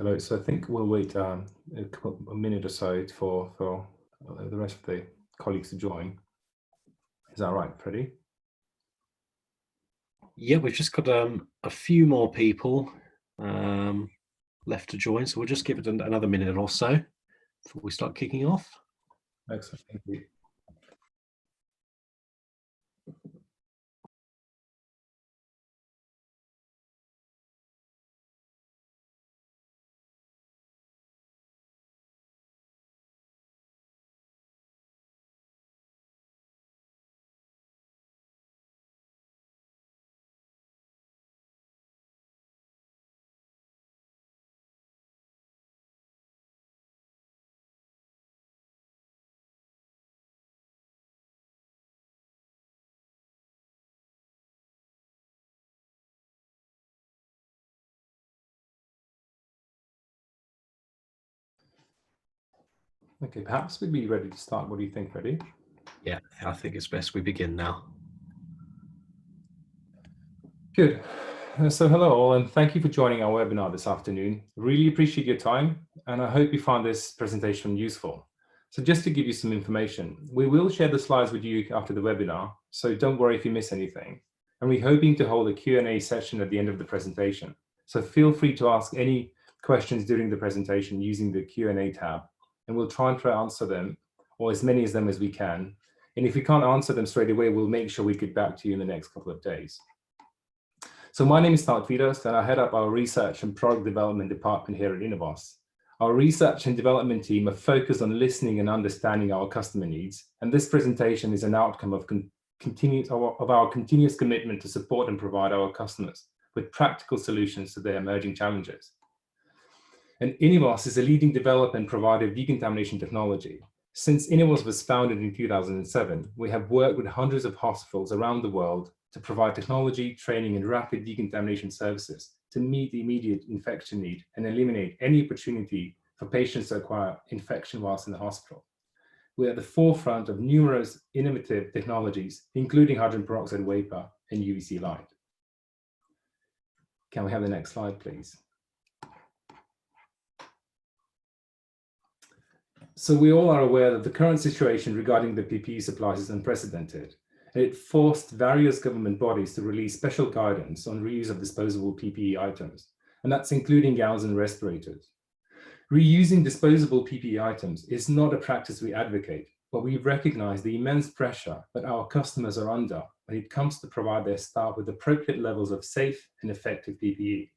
Hello. So I think we'll wait a minute or so for the rest of the colleagues to join. Is that right, Freddie? Yeah, we've just got a few more people left to join, so we'll just give it another minute or so before we start kicking off. Excellent. Thank you. Okay, perhaps we'd be ready to start. What do you think, Freddie? Yeah, I think it's best we begin now. Good. So hello all, and thank you for joining our webinar this afternoon. Really appreciate your time, and I hope you found this presentation useful. So just to give you some information, we will share the slides with you after the webinar, so don't worry if you miss anything. And we're hoping to hold a Q&A session at the end of the presentation. So feel free to ask any questions during the presentation using the Q&A tab, and we'll try and answer them, or as many of them as we can. And if we can't answer them straight away, we'll make sure we get back to you in the next couple of days. So my name is Taltvidos, and I head up our research and product development department here at Inivos. Our research and development team are focused on listening and understanding our customer needs, and this presentation is an outcome of our continuous commitment to support and provide our customers with practical solutions to their emerging challenges. And Inivos is a leading developer and provider of decontamination technology. Since Inivos was founded in 2007, we have worked with hundreds of hospitals around the world to provide technology, training, and rapid decontamination services to meet the immediate infection need and eliminate any opportunity for patients to acquire infection whilst in the hospital. We are at the forefront of numerous innovative technologies, including hydrogen peroxide vapor and UVC light. Can we have the next slide, please? So we all are aware that the current situation regarding the PPE supplies is unprecedented. And it forced various government bodies to release special guidance on reuse of disposable PPE items, and that's including gowns and respirators. Reusing disposable PPE items is not a practice we advocate, but we recognize the immense pressure that our customers are under when it comes to provide their staff with appropriate levels of safe and effective PPE.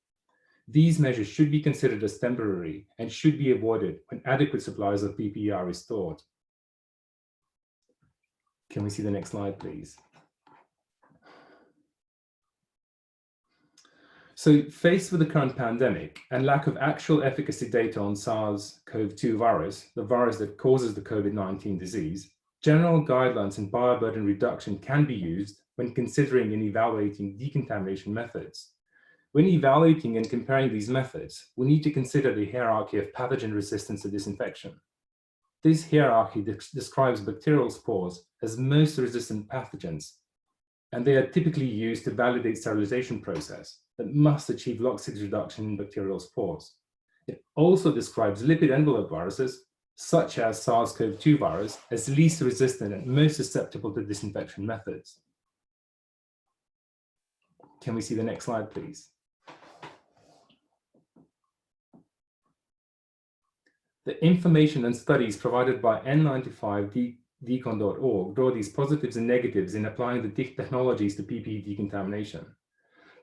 These measures should be considered as temporary and should be avoided when adequate supplies of PPE are restored. Can we see the next slide, please? So faced with the current pandemic and lack of actual efficacy data on SARS-CoV-2 virus, the virus that causes the COVID-19 disease, general guidelines in bioburden reduction can be used when considering and evaluating decontamination methods. When evaluating and comparing these methods, we need to consider the hierarchy of pathogen resistance to disinfection. This hierarchy describes bacterial spores as most resistant pathogens, and they are typically used to validate sterilization process that must achieve log6 reduction in bacterial spores. It also describes lipid envelope viruses, such as SARS-CoV-2 virus, as least resistant and most susceptible to disinfection methods. Can we see the next slide, please? The information and studies provided by N95decon.org draw these positives and negatives in applying the technologies to PPE decontamination.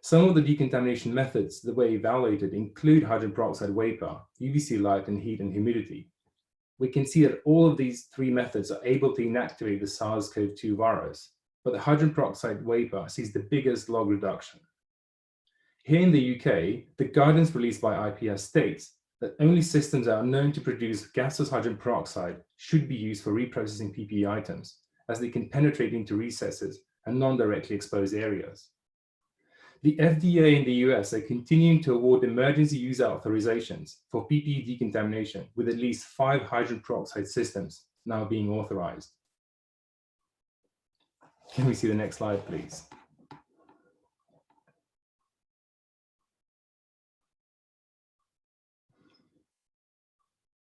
Some of the decontamination methods that were evaluated include hydrogen peroxide vapor, UVC light, and heat and humidity. We can see that all of these three methods are able to inactivate the SARS-CoV-2 virus, but the hydrogen peroxide vapor sees the biggest log reduction. Here in the UK, the guidance released by IPS states that only systems that are known to produce gaseous hydrogen peroxide should be used for reprocessing PPE items, as they can penetrate into recesses and non-directly exposed areas. The FDA in the US are continuing to award emergency use authorizations for PPE decontamination, with at least 5 hydrogen peroxide systems now being authorized. Can we see the next slide, please?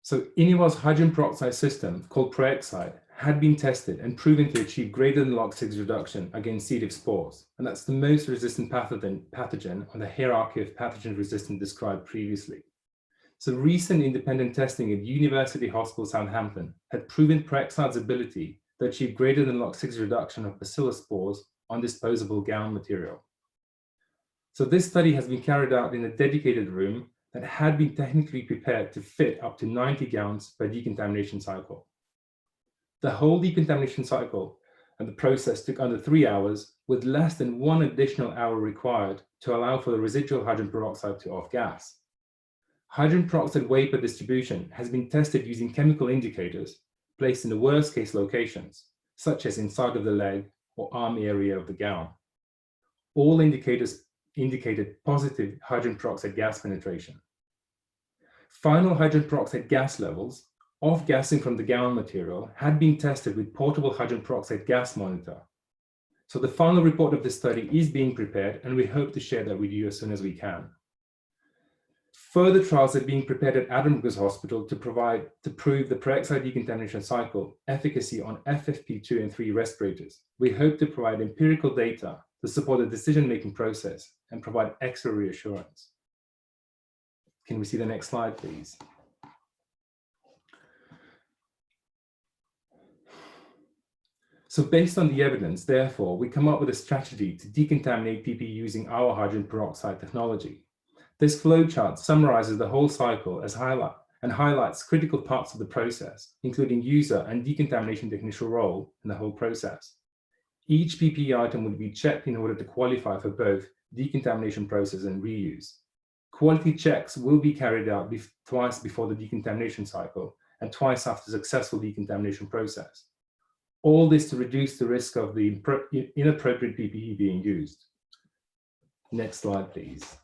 So Inivos hydrogen peroxide system called Proxide had been tested and proven to achieve greater than log 6 reduction against C. diff spores. And that's the most resistant pathogen on the hierarchy of pathogen resistant described previously. So recent independent testing at University Hospital Southampton had proven Proxide's ability to achieve greater than log 6 reduction of bacillus spores on disposable gown material. So this study has been carried out in a dedicated room that had been technically prepared to fit up to 90 gowns per decontamination cycle. The whole decontamination cycle and the process took under 3 hours, with less than 1 additional hour required to allow for the residual hydrogen peroxide to off-gas. Hydrogen peroxide vapor distribution has been tested using chemical indicators placed in the worst-case locations, such as inside of the leg or arm area of the gown. All indicators indicated positive hydrogen peroxide gas penetration. Final hydrogen peroxide gas levels, off-gassing from the gown material, had been tested with portable hydrogen peroxide gas monitor. So the final report of this study is being prepared, and we hope to share that with you as soon as we can. Further trials are being prepared at Addenbrooke's Hospital to prove the peroxide decontamination cycle efficacy on FFP2 and 3 respirators. We hope to provide empirical data to support the decision-making process and provide extra reassurance. Can we see the next slide, please? So based on the evidence, therefore, we come up with a strategy to decontaminate PPE using our hydrogen peroxide technology. This flowchart summarizes the whole cycle and highlights critical parts of the process, including user and decontamination technician role in the whole process. Each PPE item will be checked in order to qualify for both decontamination process and reuse. Quality checks will be carried out twice before the decontamination cycle and twice after the successful decontamination process. All this to reduce the risk of the inappropriate PPE being used. Next slide, please.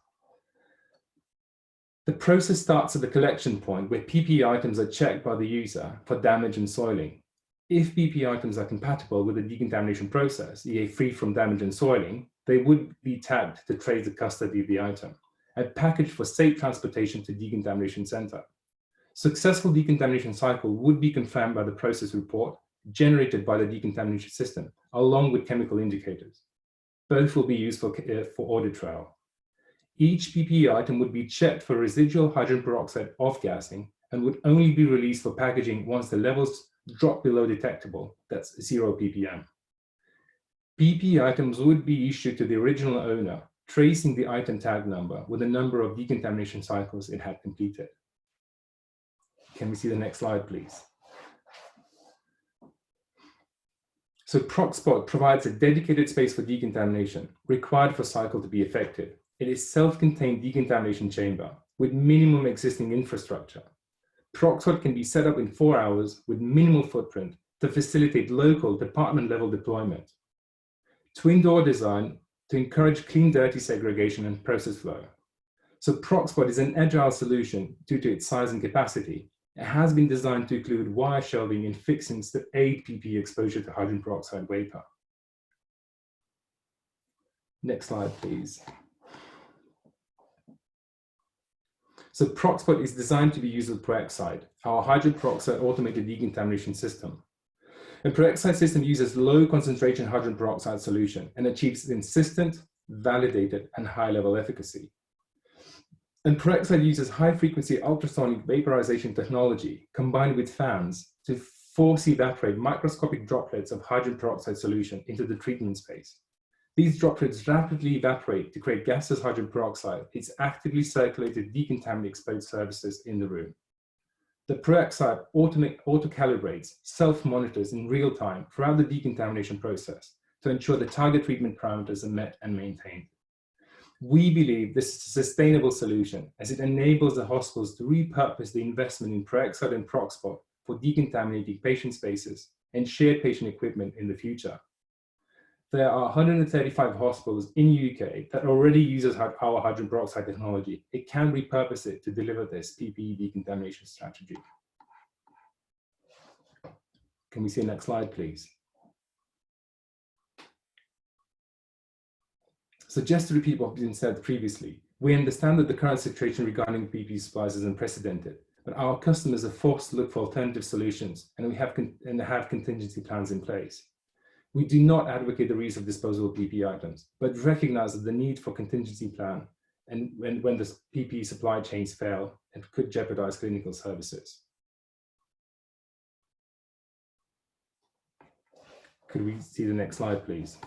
The process starts at the collection point where PPE items are checked by the user for damage and soiling. If PPE items are compatible with the decontamination process, i.e. free from damage and soiling, they would be tagged to trace the custody of the item and packaged for safe transportation to decontamination center. Successful decontamination cycle would be confirmed by the process report generated by the decontamination system, along with chemical indicators. Both will be used for audit trail. Each PPE item would be checked for residual hydrogen peroxide off-gassing and would only be released for packaging once the levels drop below detectable, that's 0 ppm. PPE items would be issued to the original owner, tracing the item tag number with the number of decontamination cycles it had completed. Can we see the next slide, please? So Proxpert provides a dedicated space for decontamination required for cycle to be effective. It is self-contained decontamination chamber with minimum existing infrastructure. Proxpert can be set up in 4 hours with minimal footprint to facilitate local department-level deployment. Twin door design to encourage clean-dirty segregation and process flow. So Proxpert is an agile solution due to its size and capacity. It has been designed to include wire shelving and fixings that aid PPE exposure to hydrogen peroxide vapor. Next slide, please. So Proxpert is designed to be used with Proxide, our hydrogen peroxide automated decontamination system. The Peroxide system uses low concentration hydrogen peroxide solution and achieves consistent, validated, and high-level efficacy. And Peroxide uses high-frequency ultrasonic vaporization technology combined with fans to force evaporate microscopic droplets of hydrogen peroxide solution into the treatment space. These droplets rapidly evaporate to create gaseous hydrogen peroxide. It's actively circulated decontaminate exposed surfaces in the room. The Peroxide auto-calibrates, self-monitors in real time throughout the decontamination process to ensure the target treatment parameters are met and maintained. We believe this is a sustainable solution as it enables the hospitals to repurpose the investment in Peroxide and Proxpert for decontaminating patient spaces and shared patient equipment in the future. There are 135 hospitals in the UK that already uses our hydrogen peroxide technology. It can repurpose it to deliver this PPE decontamination strategy. Can we see the next slide, please? So just to repeat what has been said previously, we understand that the current situation regarding PPE supplies is unprecedented, But our customers are forced to look for alternative solutions, and have contingency plans in place. We do not advocate the reuse of disposable PPE items, but recognize that the need for contingency plan and when the PPE supply chains fail, it could jeopardize clinical services. Could we see the next slide, please?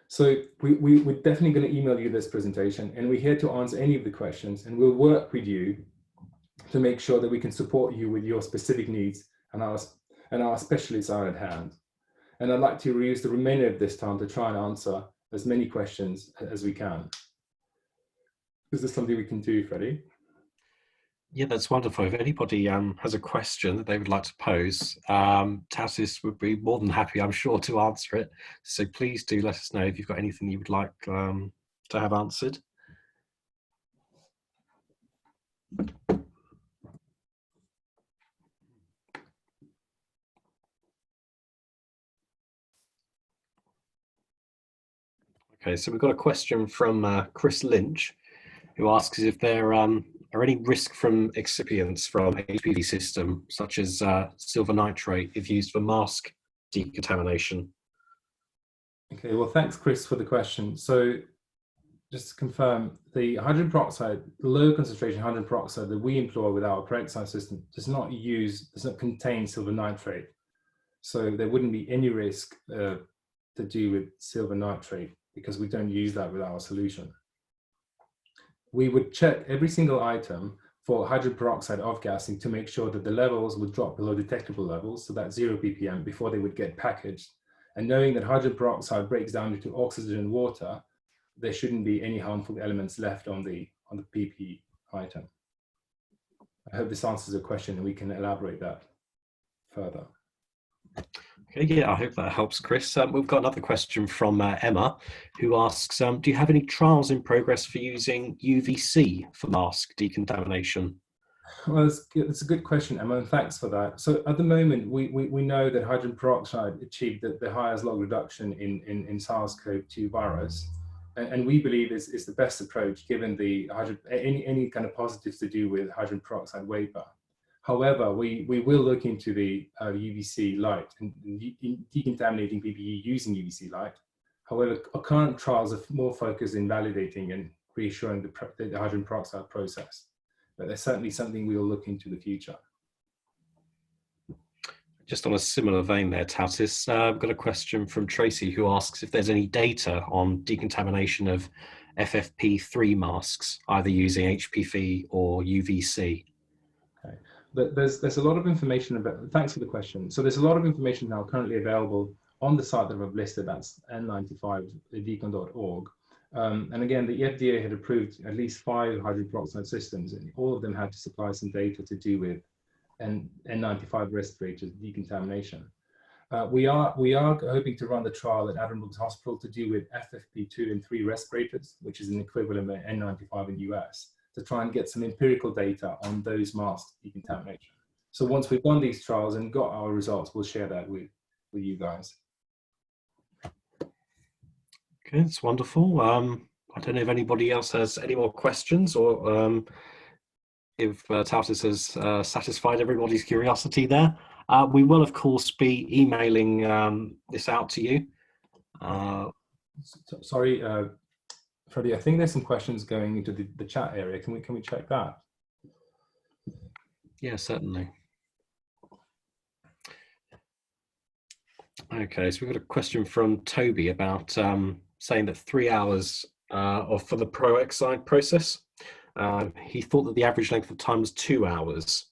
So we're definitely going to email you this presentation, and we're here to answer any of the questions, and we'll work with you to make sure that we can support you with your specific needs, and our specialists are at hand. And I'd like to reuse the remainder of this time to try and answer as many questions as we can. Is this something we can do, Freddie? Yeah, that's wonderful. If anybody has a question that they would like to pose, Tassis would be more than happy, I'm sure, to answer it. So please do let us know if you've got anything you would like to have answered. Okay, so we've got a question from Chris Lynch, who asks if there are any risk from excipients from HPV system, such as silver nitrate, if used for mask decontamination. Okay, well, thanks, Chris, for the question. So just to confirm, the hydrogen peroxide, low concentration hydrogen peroxide that we employ with our Peroxide system does not contain silver nitrate. So there wouldn't be any risk to do with silver nitrate, because we don't use that with our solution. We would check every single item for hydrogen peroxide off-gassing to make sure that the levels would drop below detectable levels, so that's 0 ppm, before they would get packaged. And knowing that hydrogen peroxide breaks down into oxygen and water, there shouldn't be any harmful elements left on the PPE item. I hope this answers the question, and we can elaborate that further. Okay, yeah, I hope that helps, Chris. We've got another question from Emma, who asks, do you have any trials in progress for using UVC for mask decontamination? Well, it's a good question, Emma, and thanks for that. So at the moment, we know that hydrogen peroxide achieved the highest log reduction in SARS-CoV-2 virus, and we believe is the best approach given the any kind of positives to do with hydrogen peroxide vapor. However, we will look into the UVC light and decontaminating PPE using UVC light. However, our current trials are more focused in validating and reassuring the hydrogen peroxide process. But there's certainly something we will look into in the future. Just on a similar vein there, Tautis, I've got a question from Tracy, who asks if there's any data on decontamination of FFP3 masks, either using HPV or UVC. Okay. There's a lot of information about, thanks for the question. So there's a lot of information now currently available on the site that I've listed, that's n95decon.org. And again, the FDA had approved at least 5 hydrogen peroxide systems, and all of them had to supply some data to do with N95 respirators decontamination. We are hoping to run the trial at Admiral's Hospital to do with FFP2 and 3 respirators, which is an equivalent of N95 in the US, to try and get some empirical data on those mask decontamination. So once we've done these trials and got our results, we'll share that with you guys. Okay, that's wonderful. I don't know if anybody else has any more questions, or if Tautis has satisfied everybody's curiosity there. We will, of course, be emailing this out to you. Sorry, Freddie, I think there's some questions going into the chat area. Can we check that? Yeah, certainly. Okay, so we've got a question from Toby about saying that 3 hours for the Peroxide process. He thought that the average length of time was 2 hours.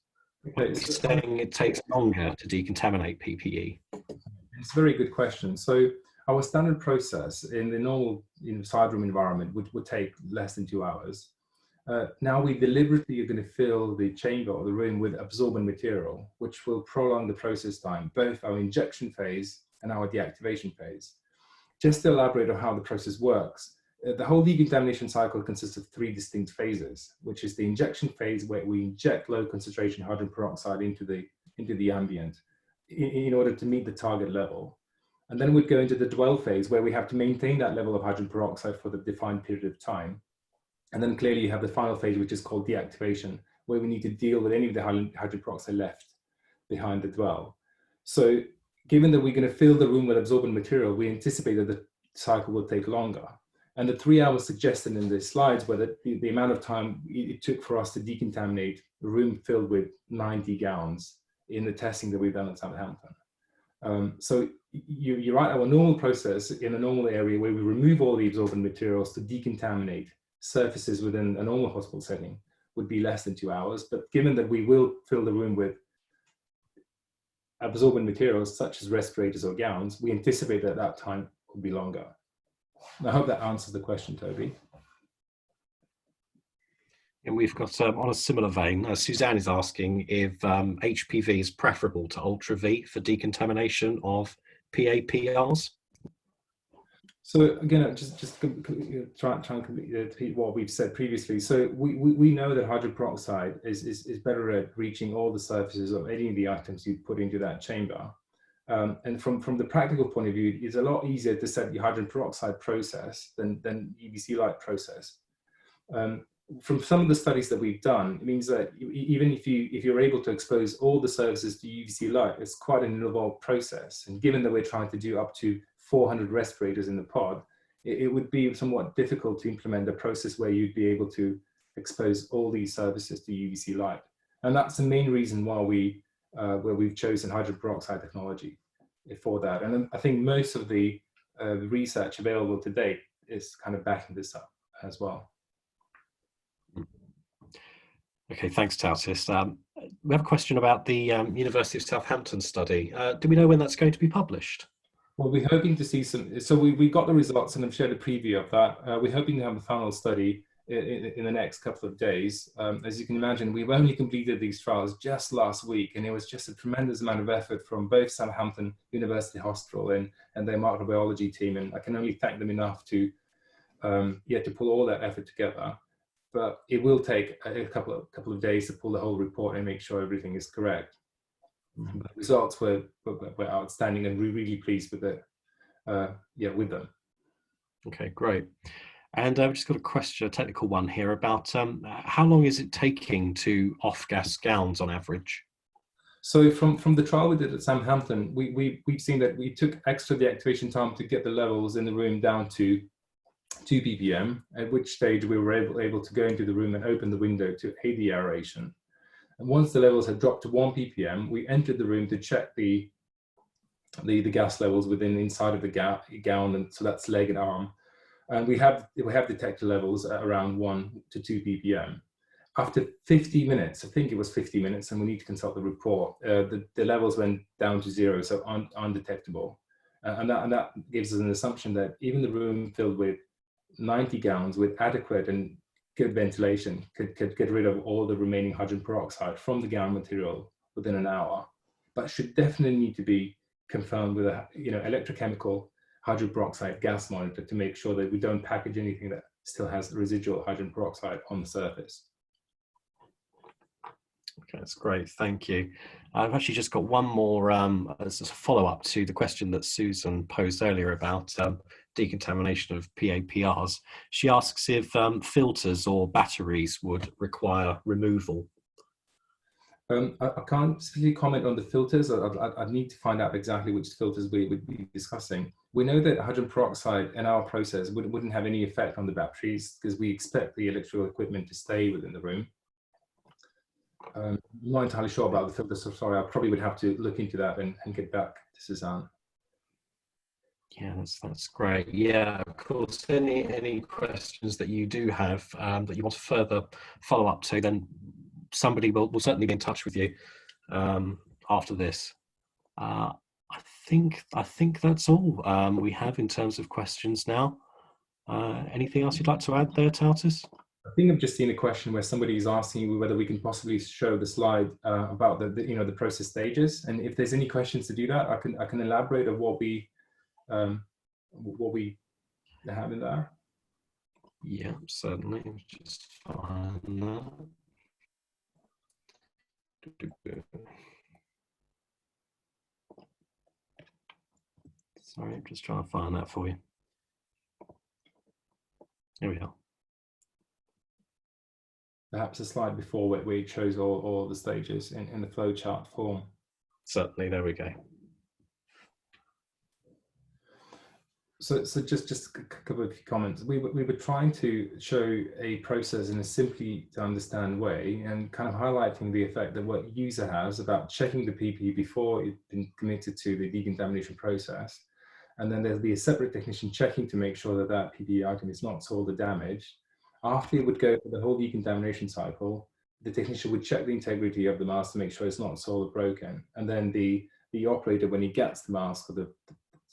Okay, He's saying it takes longer to decontaminate PPE. It's a very good question. So our standard process in the normal side room environment would take less than 2 hours. Now we deliberately are going to fill the chamber or the room with absorbent material, which will prolong the process time, both our injection phase and our deactivation phase. Just to elaborate on how the process works, the whole decontamination cycle consists of 3 distinct phases, which is the injection phase, where we inject low concentration hydrogen peroxide into the ambient in order to meet the target level. And then we'd go into the dwell phase, where we have to maintain that level of hydrogen peroxide for the defined period of time. And then clearly you have the final phase, which is called deactivation, where we need to deal with any of the hydrogen peroxide left behind as well. So given that we're going to fill the room with absorbent material, we anticipate that the cycle will take longer. And the 3 hours suggested in the slides were that the amount of time it took for us to decontaminate a room filled with 90 gallons in the testing that we've done at Southampton. So you're right, our normal process in a normal area where we remove all the absorbent materials to decontaminate surfaces within a normal hospital setting would be less than 2 hours. But given that we will fill the room with absorbent materials such as respirators or gowns, we anticipate that that time will be longer. I hope that answers the question, Toby. And we've got, on a similar vein, Suzanne is asking if HPV is preferable to Ultra V for decontamination of PAPRs. So again, just try and repeat what we've said previously. So we know that hydrogen peroxide is better at reaching all the surfaces of any of the items you put into that chamber. And from the practical point of view, it's a lot easier to set the hydrogen peroxide process than UVC light process. From some of the studies that we've done, it means that even if you're able to expose all the surfaces to UVC light, it's quite an involved process. And given that we're trying to do up to 400 respirators in the pod, it would be somewhat difficult to implement a process where you'd be able to expose all these surfaces to UVC light. And that's the main reason why where we've chosen hydrogen peroxide technology for that. And I think most of the research available to date is kind of backing this up as well. Okay, thanks, Tautis. We have a question about the University of Southampton study. Do we know when that's going to be published? Well, we're hoping to see some, so we got the results and I've shared a preview of that. We're hoping to have a final study in the next couple of days. As you can imagine, we've only completed these trials just last week, and it was just a tremendous amount of effort from both Southampton University Hospital and their microbiology team, and I can only thank them enough to pull all that effort together. But it will take a couple of days to pull the whole report and make sure everything is correct. But the results were outstanding, and we're really pleased with it. With them. Okay, great. And I've just got a question, a technical one here about how long is it taking to off-gas gowns on average? So from the trial we did at Southampton, we've seen that we took extra deactivation time to get the levels in the room down to 2 ppm, at which stage we were able to go into the room and open the window to aid the aeration. And once the levels had dropped to 1 ppm, we entered the room to check the gas levels inside of the gown, and so that's leg and arm. And we have detected levels at around 1 to 2 ppm. After 50 minutes, I think it was 50 minutes, and we need to consult the report, the levels went down to 0, so undetectable. And that gives us an assumption that even the room filled with 90 gallons with adequate and good ventilation could get rid of all the remaining hydrogen peroxide from the gown material within an hour, but should definitely need to be confirmed with a electrochemical hydrogen peroxide gas monitor to make sure that we don't package anything that still has residual hydrogen peroxide on the surface. Okay, that's great, thank you. I've actually just got one more as a follow-up to the question that Susan posed earlier about decontamination of PAPRs. She asks if filters or batteries would require removal. I can't specifically comment on the filters. I'd need to find out exactly which filters we would be discussing. We know that hydrogen peroxide in our process wouldn't have any effect on the batteries because we expect the electrical equipment to stay within the room. I'm not entirely sure about the filters, so sorry, I probably would have to look into that and get back to Suzanne. Yeah, that's great. Yeah, of course, any questions that you do have that you want to further follow up to, then somebody will certainly be in touch with you after this. I think that's all we have in terms of questions now. Anything else you'd like to add there, Tautis? I think I've just seen a question where somebody is asking whether we can possibly show the slide about the process stages, and if there's any questions to do that, I can elaborate on what we have in there. Yeah, certainly. Just find that. Sorry, I'm just trying to find that for you. Here we are. perhaps a slide before where it shows all the stages in the flowchart form. Certainly, there we go. So just a couple of comments. We were trying to show a process in a simply to understand way and kind of highlighting the effect that what user has about checking the PPE before it's been committed to the decontamination process. And then there'll be a separate technician checking to make sure that that PPE item is not sold or damaged. After it would go through the whole decontamination cycle, the technician would check the integrity of the mask to make sure it's not sold or broken. And then the operator, when he gets the mask, or the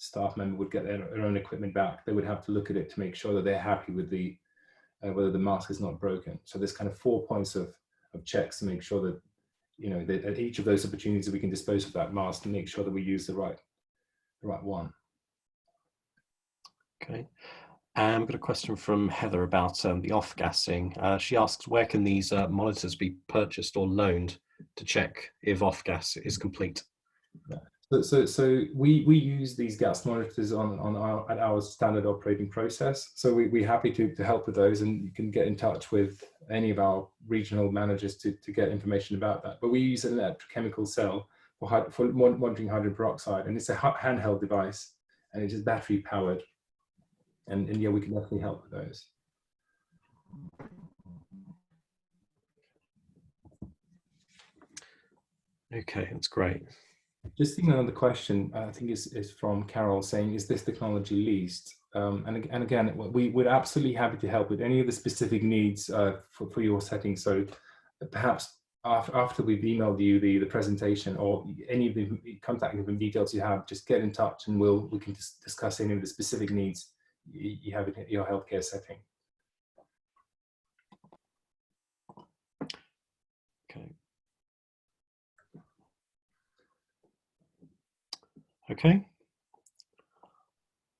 staff member would get their own equipment back, they would have to look at it to make sure that they're happy with the whether the mask is not broken. So there's kind of 4 points of checks to make sure that, you know, that at each of those opportunities we can dispose of that mask to make sure that we use the right one. Okay. I've got a question from Heather about the off-gassing. She asks, where can these monitors be purchased or loaned to check if off-gas is complete? Yeah. So we use these gas monitors at our standard operating process. So we're happy to help with those, and you can get in touch with any of our regional managers to get information about that. But we use an electrochemical cell for monitoring hydrogen peroxide, and it's a handheld device, and it is battery powered. And yeah, we can definitely help with those. Okay, that's great. Just thinking another question, I think is from Carol saying, is this technology leased? And again, we're absolutely happy to help with any of the specific needs for your setting. So perhaps after we've emailed you the presentation or any of the contact details you have, just get in touch and we can discuss any of the specific needs you have in your healthcare setting. Okay. Okay.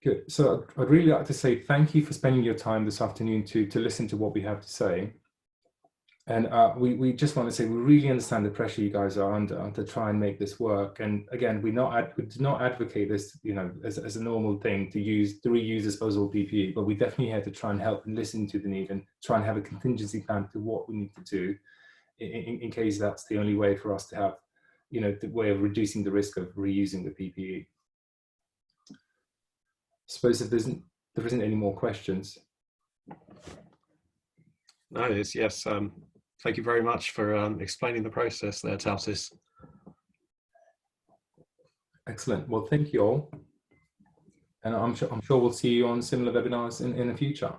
Good. So I'd really like to say thank you for spending your time this afternoon to listen to what we have to say. And we just want to say we really understand the pressure you guys are under to try and make this work. And again, we do not advocate this, you know, as a normal thing to reuse disposable PPE, but we definitely had to try and help and listen to the need and try and have a contingency plan to what we need to do in case that's the only way for us to have, you know, the way of reducing the risk of reusing the PPE. I suppose if there isn't any more questions. No, it's yes. Thank you very much for explaining the process there, Tautis. Excellent. Well, thank you all. And I'm sure we'll see you on similar webinars in the future.